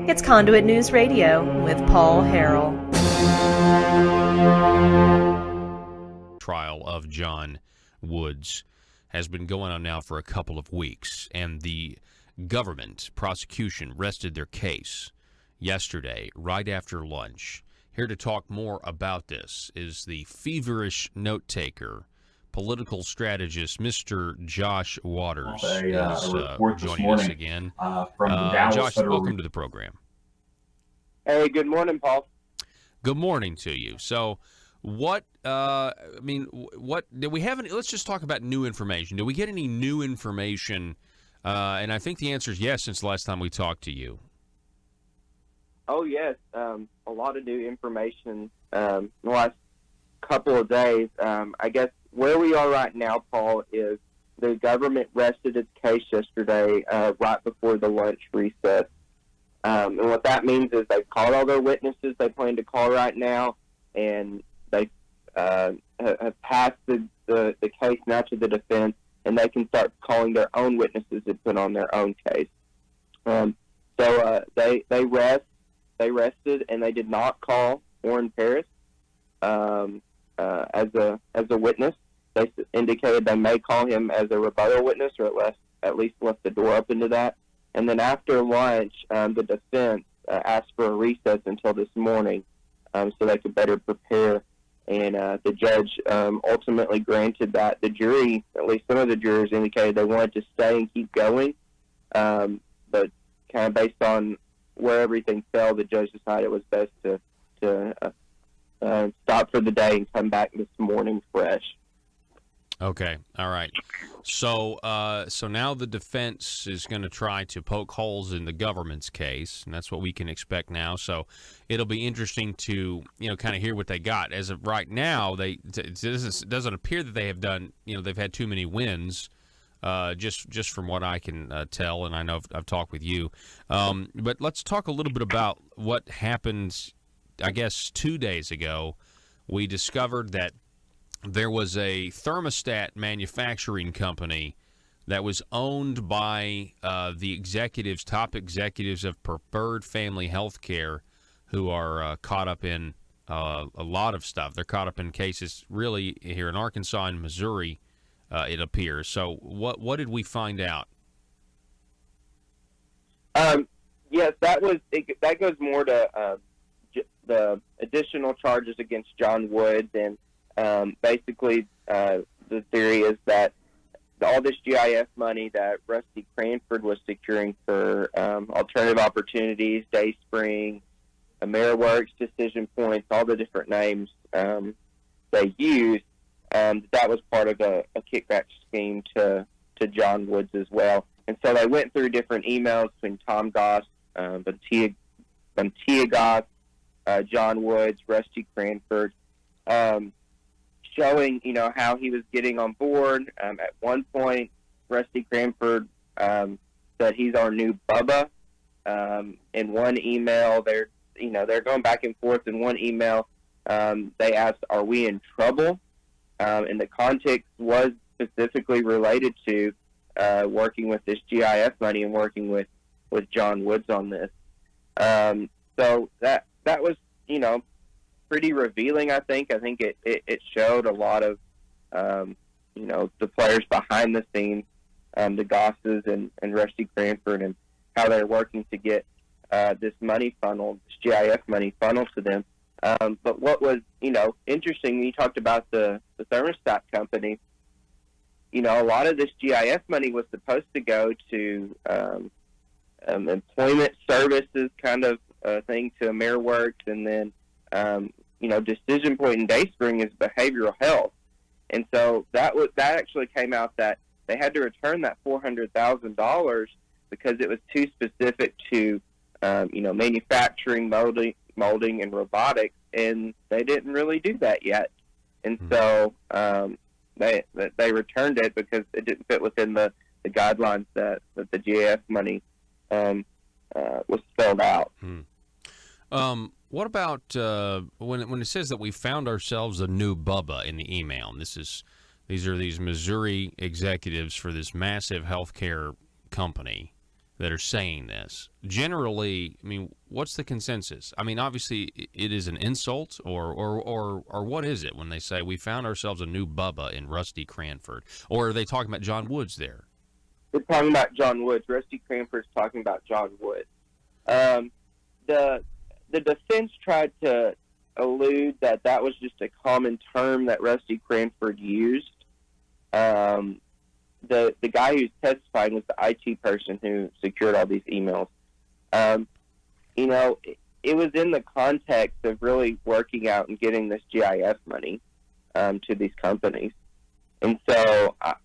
It's Conduit News Radio with Paul Harrell. Trial of John Woods has been going on now for a couple of weeks, and the government prosecution rested their case yesterday right after lunch. Here to talk more about this is the feverish note-taker, political strategist, Mr. Josh Waters, is joining us again. Josh, welcome to the program. Hey, good morning, Paul. Good morning to you. So, what do we have any? Let's just talk about new information. Do we get any new information? And I think the answer is yes, since the last time we talked to you. Oh, yes. A lot of new information in the last couple of days. I guess where we are right now, Paul, is the government rested its case yesterday right before the lunch recess. And what that means is they've called all their witnesses they plan to call right now, and they have passed the case now to the defense, and they can start calling their own witnesses and put on their own case. So they rested, and they did not call Warren Paris as a witness. They indicated they may call him as a rebuttal witness, or at least left the door open to that. And then after lunch, the defense asked for a recess until this morning so they could better prepare. And the judge ultimately granted that. The jury, at least some of the jurors, indicated they wanted to stay and keep going. But kind of based on where everything fell, the judge decided it was best to stop for the day and come back this morning fresh. Okay, all right. So now the defense is going to try to poke holes in the government's case, and that's what we can expect now. So it'll be interesting to kind of hear what they got. As of right now, it doesn't appear that they have done. They've had too many wins, just from what I can tell, and I know I've talked with you. But let's talk a little bit about what happened. I guess 2 days ago, we discovered that there was a thermostat manufacturing company that was owned by the top executives of Preferred Family Healthcare, who are caught up in a lot of stuff. They're caught up in cases really here in Arkansas and Missouri, it appears. So what did we find out? Yes, that goes more to the additional charges against John Woods, and basically, the theory is that all this GIF money that Rusty Cranford was securing for alternative opportunities, Dayspring, AmeriWorks, Decision Points, all the different names they used, that was part of a kickback scheme to John Woods as well. And so they went through different emails between Tom Goss, Bantia Goss, John Woods, Rusty Cranford, showing, how he was getting on board. At one point, Rusty Cranford said he's our new Bubba. In one email, they're going back and forth. In one email, they asked, "Are we in trouble?" And the context was specifically related to working with this GIF money and working with John Woods on this. So that was, pretty revealing, I think. I think it showed a lot of, the players behind the scenes, the Gosses and Rusty Cranford, and how they're working to get this money funneled, this GIF money funneled to them. But what was, interesting, you talked about the thermostat company. A lot of this GIF money was supposed to go to employment services kind of thing, to AmeriWorks, and then Decision Point and Dayspring is behavioral health. And so that actually came out that they had to return that $400,000 because it was too specific to, manufacturing, molding, and robotics, and they didn't really do that yet. And so they returned it because it didn't fit within the guidelines that the GAF money was spelled out. What about when it says that we found ourselves a new Bubba in the email? And these are these Missouri executives for this massive healthcare company that are saying this. Generally, I mean, what's the consensus? I mean, obviously, it is an insult, or what is it when they say we found ourselves a new Bubba in Rusty Cranford, or are they talking about John Woods there? They're talking about John Woods. Rusty Cranford's talking about John Woods. The defense tried to allude that was just a common term that Rusty Cranford used. The guy who's testifying was the IT person who secured all these emails. It was in the context of really working out and getting this GIS money to these companies. And so, I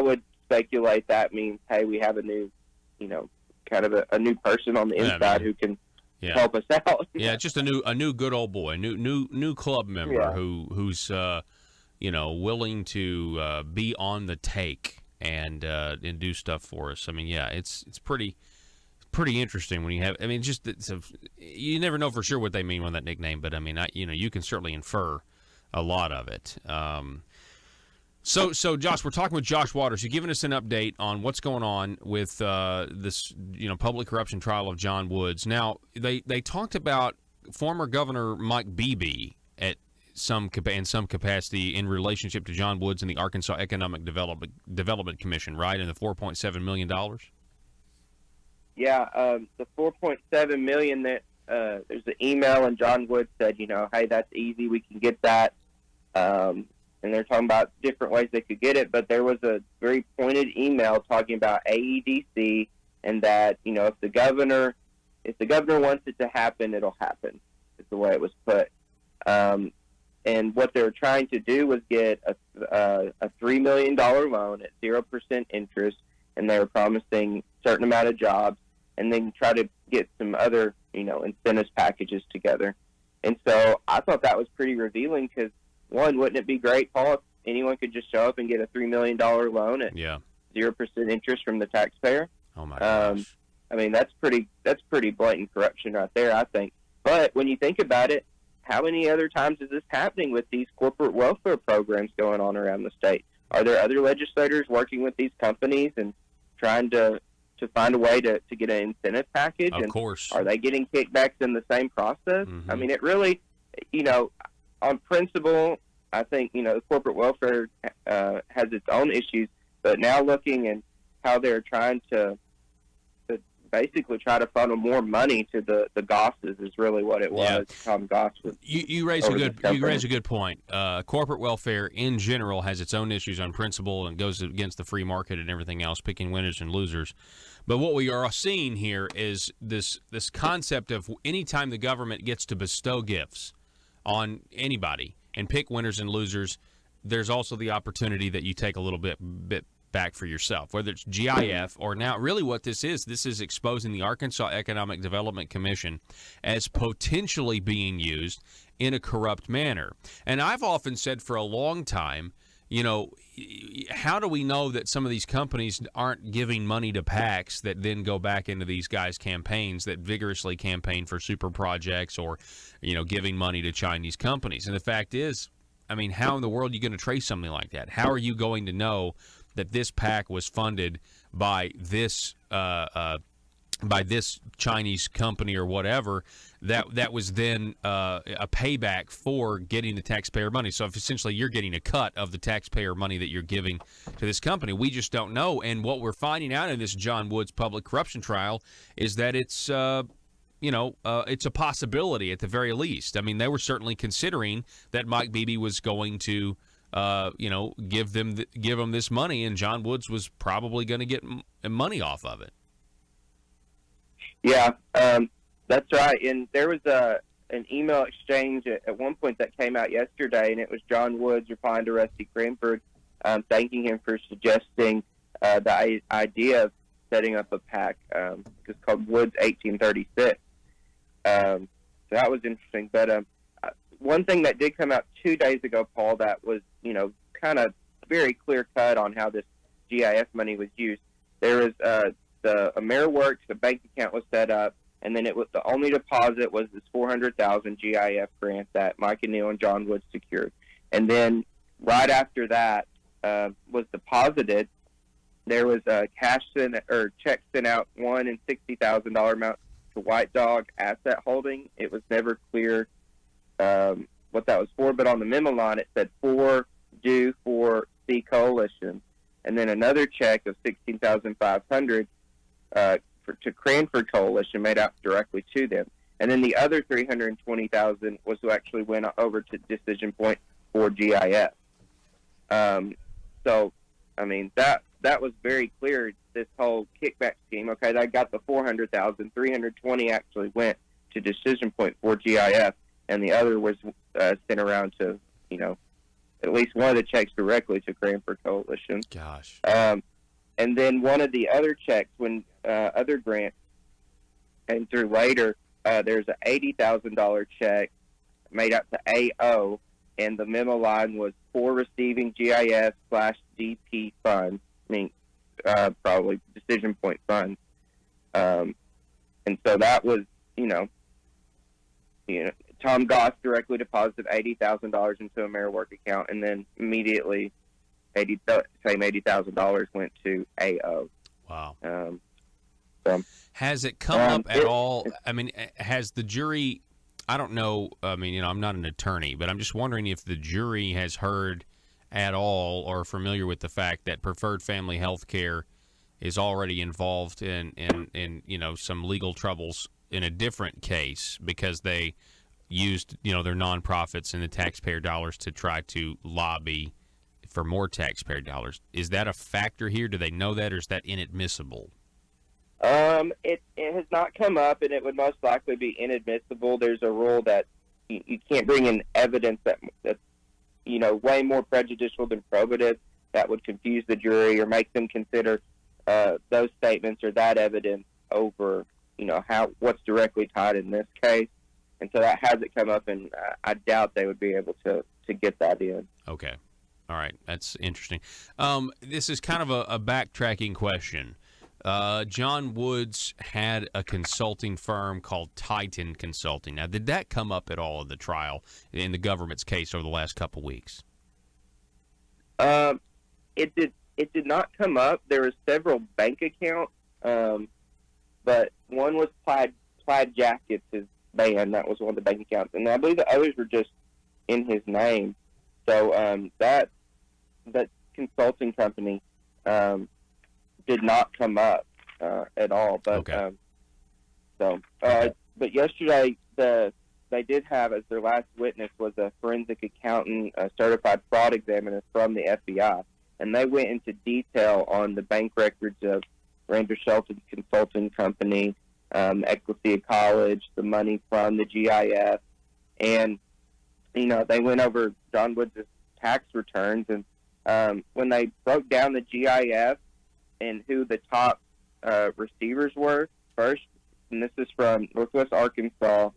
would speculate that means, hey, we have a new, kind of a new person on the inside who can help us out. Yeah, just a new good old boy, new club member who's willing to be on the take and do stuff for us. I mean, yeah, it's pretty interesting when you have. I mean, just you never know for sure what they mean with that nickname, but I mean, you can certainly infer a lot of it. So Josh, we're talking with Josh Waters. You're giving us an update on what's going on with this, public corruption trial of John Woods. Now, they talked about former Governor Mike Beebe in some capacity in relationship to John Woods and the Arkansas Economic Development Commission, right? And the $4.7 million. Yeah, the $4.7 million that there's an email, and John Woods said, hey, that's easy, we can get that. And they're talking about different ways they could get it, but there was a very pointed email talking about AEDC and that, if the governor wants it to happen, it'll happen, is the way it was put. And what they were trying to do was get a $3 million loan at 0% interest, and they were promising a certain amount of jobs, and then try to get some other, incentives packages together. And so I thought that was pretty revealing because, one, wouldn't it be great, Paul, if anyone could just show up and get a $3 million loan at 0% interest from the taxpayer? Oh my gosh! I mean, that's pretty blatant corruption right there, I think. But when you think about it, how many other times is this happening with these corporate welfare programs going on around the state? Are there other legislators working with these companies and trying to find a way to get an incentive package? Of course. Are they getting kickbacks in the same process? Mm-hmm. I mean, it really, on principle, I think, the corporate welfare has its own issues, but now looking at how they're trying to basically try to funnel more money to the Gosses is really what it was. Tom Goss was. You raise a good point. Corporate welfare in general has its own issues on principle and goes against the free market and everything else, picking winners and losers. But what we are seeing here is this concept of anytime the government gets to bestow gifts on anybody and pick winners and losers, there's also the opportunity that you take a little bit back for yourself, whether it's GIF or now really what this is exposing the Arkansas Economic Development Commission as potentially being used in a corrupt manner. And I've often said for a long time, how do we know that some of these companies aren't giving money to PACs that then go back into these guys' campaigns that vigorously campaign for super projects or, giving money to Chinese companies? And the fact is, I mean, how in the world are you going to trace something like that? How are you going to know that this PAC was funded by this Chinese company or whatever that was then a payback for getting the taxpayer money? So if essentially you're getting a cut of the taxpayer money that you're giving to this company, we just don't know. And what we're finding out in this John Woods public corruption trial is that it's it's a possibility at the very least. I mean, they were certainly considering that Mike Beebe was going to give them this money, and John Woods was probably going to get money off of it. Yeah, that's right. And there was an email exchange at one point that came out yesterday, and it was John Woods replying to Rusty Cranford, thanking him for suggesting the idea of setting up a PAC. It's called Woods 1836. So that was interesting. But one thing that did come out 2 days ago, Paul, that was, kind of very clear cut on how this GIF money was used. There was the AmeriWorks, the bank account was set up, and then it was the only deposit was this $400,000 GIF grant that Mike and Neil and John Woods secured. And then right after that was deposited There was a cash sent or check sent out one and $60,000 amount to White Dog Asset Holding. It was never clear what that was for, but on the memo line it said for due for C Coalition, and then another check of $16,500 to Cranford Coalition made out directly to them, and then the other $320,000 was who actually went over to Decision Point for GIS. So, I mean that was very clear. This whole kickback scheme. Okay, they got the $400,000. $320,000 actually went to Decision Point for GIS, and the other was sent around to, at least one of the checks directly to Cranford Coalition. Gosh. And then one of the other checks, when other grants came through later, there's an $80,000 check made out to AO, and the memo line was for receiving GIS/DP funds. I mean, probably Decision Point funds. And so that was, Tom Goss directly deposited $80,000 into a Mayor Work account, and then immediately $80,000 went to AO. Wow. So, has it come up at all? I mean, has the jury? I don't know. I mean, I'm not an attorney, but I'm just wondering if the jury has heard at all or familiar with the fact that Preferred Family Health Care is already involved in some legal troubles in a different case because they used their nonprofits and the taxpayer dollars to try to lobby for more taxpayer dollars. Is that a factor here? Do they know that, or is that inadmissible? It has not come up, and it would most likely be inadmissible. There's a rule that you can't bring in evidence that's way more prejudicial than probative, that would confuse the jury or make them consider those statements or that evidence over what's directly tied in this case. And so that hasn't come up, and I doubt they would be able to get that in. Okay. All right. That's interesting. This is kind of a backtracking question. John Woods had a consulting firm called Titan Consulting. Now, did that come up at all in the trial, in the government's case over the last couple weeks? It did not come up. There were several bank accounts, but one was Plaid Jackets, his band. That was one of the bank accounts, and I believe the others were just in his name. So that consulting company did not come up at all. But okay. But yesterday they did have as their last witness was a forensic accountant, a certified fraud examiner from the FBI, and they went into detail on the bank records of Ranger Shelton's consulting company, Ecclesia College, the money from the GIS, and they went over John Woods' tax returns, and when they broke down the GIS and who the top receivers were first, and this is from Northwest Arkansas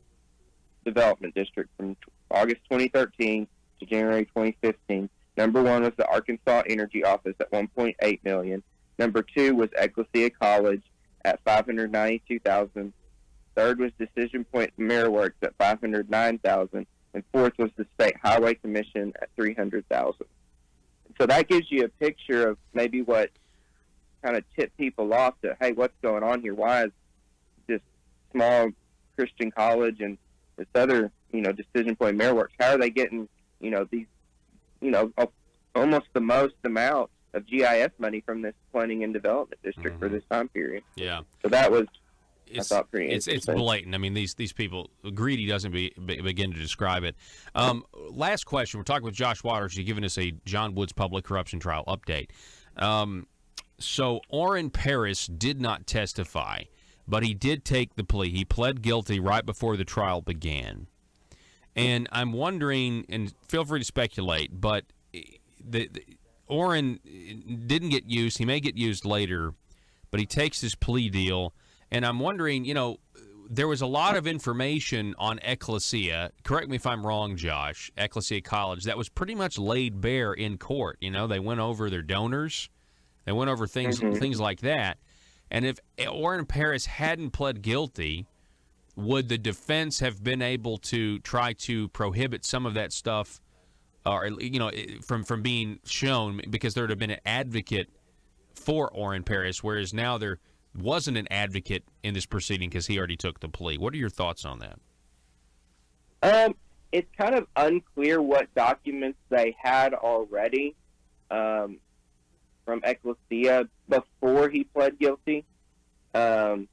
Development District from August 2013 to January 2015. Number one was the Arkansas Energy Office at $1.8 million. Number two was Ecclesia College at $592,000. Third was Decision Point Mayor Works at $509,000, and fourth was the State Highway Commission at $300,000. So that gives you a picture of maybe what kind of tipped people off to, hey, what's going on here? Why is this small Christian college and this other, Decision Point Mayor Works, how are they getting, these, almost the most amount of GIS money from this planning and development district for this time period? Yeah. So that was, I thought, pretty interesting. It's blatant. I mean, these people, greedy doesn't begin to describe it. Last question. We're talking with Josh Waters. He's giving us a John Woods public corruption trial update. So Orrin Paris did not testify, but he did take the plea. He pled guilty right before the trial began. And I'm wondering, and feel free to speculate, but Orrin didn't get used. He may get used later, but he takes his plea deal. And I'm wondering, there was a lot of information on Ecclesia. Correct me if I'm wrong, Josh. Ecclesia College, that was pretty much laid bare in court. They went over their donors. They went over things like that. And if Orrin Paris hadn't pled guilty, would the defense have been able to try to prohibit some of that stuff, or from being shown, because there would have been an advocate for Orrin Paris, whereas now there wasn't an advocate in this proceeding because he already took the plea. What are your thoughts on that? It's kind of unclear what documents they had already from Ecclesia before he pled guilty. But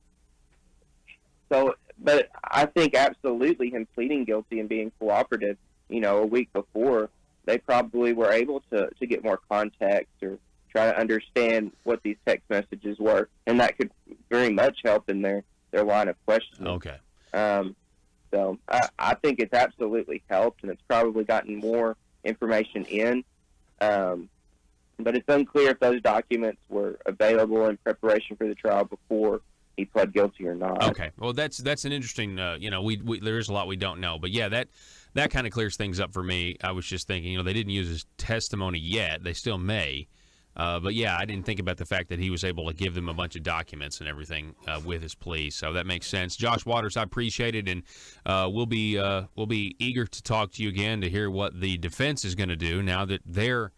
I think absolutely him pleading guilty and being cooperative, a week before, they probably were able to get more context or try to understand what these text messages were, and that could very much help in their line of questioning. Okay. So I think it's absolutely helped, and it's probably gotten more information in. But it's unclear if those documents were available in preparation for the trial before he pled guilty or not. Okay. Well, that's an interesting. There's a lot we don't know, but yeah, that kind of clears things up for me. I was just thinking, they didn't use his testimony yet. They still may. But yeah, I didn't think about the fact that he was able to give them a bunch of documents and everything with his plea. So that makes sense. Josh Waters, I appreciate it, and we'll be eager to talk to you again to hear what the defense is going to do now that their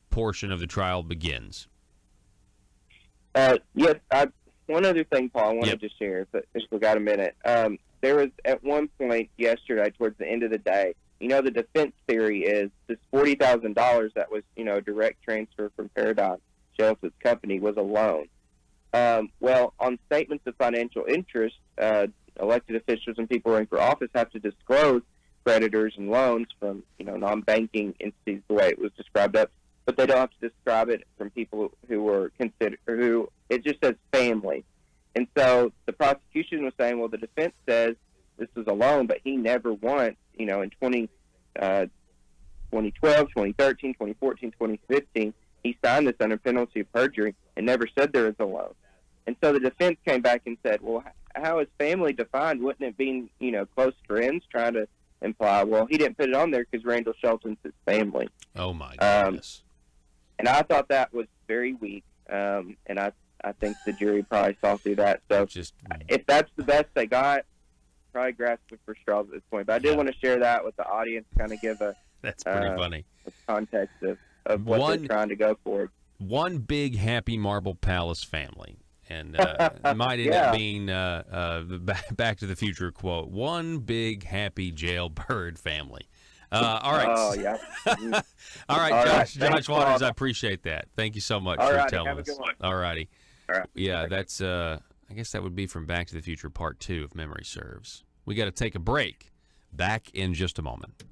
portion of the trial begins. Yes. One other thing, Paul, I wanted to share, if we got a minute. There was at one point yesterday, towards the end of the day, the defense theory is this $40,000 that was, a direct transfer from Paradigm Shelton's company was a loan. Well, on statements of financial interest, elected officials and people running for office have to disclose creditors and loans from, non-banking entities the way it was described up, but they don't have to describe it from people who were considered, who it just says family. And so the prosecution was saying, well, the defense says this is a loan, but he never once, in 2012, 2013, 2014, 2015, he signed this under penalty of perjury and never said there was a loan. And so the defense came back and said, well, how is family defined? Wouldn't it be, close friends, trying to imply, well, he didn't put it on there because Randall Shelton's his family. Oh, my goodness. And I thought that was very weak, and I think the jury probably saw through that. So if that's the best they got, probably grasping for straws at this point. But I did want to share that with the audience, kind of give that's pretty funny context of what they're trying to go for. One big happy Marble Palace family, and it might end up being the Back to the Future quote: "One big happy jailbird family." All right. Oh yeah. All right, Josh Waters, I appreciate that. Thank you so much for telling us. All righty. All right. Yeah, that's. I guess that would be from Back to the Future Part 2, if memory serves. We got to take a break. Back in just a moment.